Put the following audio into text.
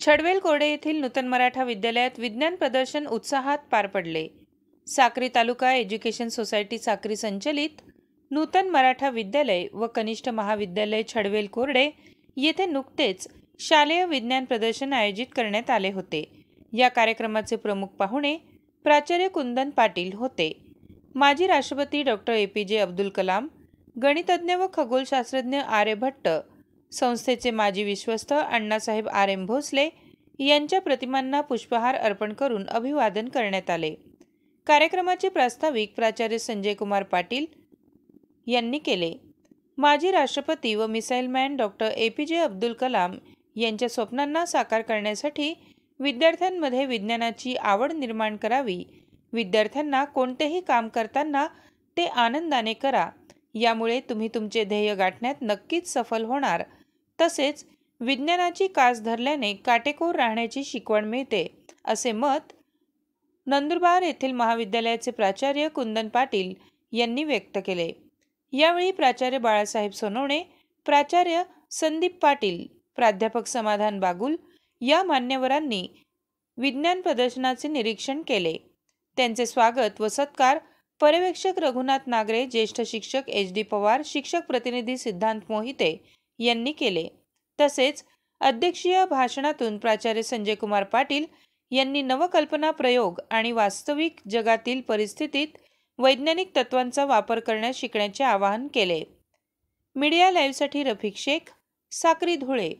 छडवेल कोरडे येथील नूतन मराठा विद्यालयात विज्ञान प्रदर्शन उत्साहात पार पडले। साक्री तालुका एज्युकेशन सोसायटी साक्री संचलित नूतन मराठा विद्यालय व कनिष्ठ महाविद्यालय छडवेल कोरडे येथे नुकतेच शालेय विज्ञान प्रदर्शन आयोजित करण्यात आले होते। या कार्यक्रमाचे प्रमुख पाहुणे प्राचार्य कुंदन पाटील होते। माजी राष्ट्रपती डॉक्टर APJ अब्दुल कलाम, गणितज्ञ व खगोलशास्त्रज्ञ आर्यभट्ट, संस्थेचे माजी विश्वस्त अण्णासाहेब RM भोसले यांच्या प्रतिमांना पुष्पहार अर्पण करून अभिवादन करण्यात आले। कार्यक्रमाचे प्रास्ताविक प्राचार्य संजय कुमार पाटील यांनी केले। माजी राष्ट्रपती व missile man doctor APJ Abdul Kalam यांच्या स्वप्नांना साकार करण्यासाठी विद्यार्थ्यांमध्ये विज्ञानाची आवड निर्माण करावी। विद्यार्थ्यांना कोणतेही काम करताना ते आनंदाने करा, यामुळे तुम्ही तुमचे ध्येय गाठण्यात नक्कीच सफल होणार। तसेच विज्ञानाची कास धरल्याने काटेकोर राहण्याची शिकवण मिळते, असे मत नंदुरबार येथील महाविद्यालयाचे प्राचार्य कुंदन पाटील यांनी व्यक्त केले। यावेळी प्राचार्य बाळासाहेब सोनवणे, प्राचार्य संदीप पाटील, प्राध्यापक समाधान बागुल या मान्यवरांनी विज्ञान प्रदर्शनाचे निरीक्षण केले। त्यांचे स्वागत व सत्कार पर्यवेक्षक रघुनाथ नागरे, ज्येष्ठ शिक्षक HD पवार, शिक्षक प्रतिनिधी सिद्धांत मोहिते यांनी केले। तसेच अध्यक्षीय भाषणातून प्राचार्य संजय कुमार पाटील यांनी नवकल्पना, प्रयोग आणि वास्तविक जगातील परिस्थितीत वैज्ञानिक तत्वांचा वापर करण्यास शिकण्याचे आवाहन केले। मीडिया लाईव्हसाठी रफिक शेख, साक्री, धुळे।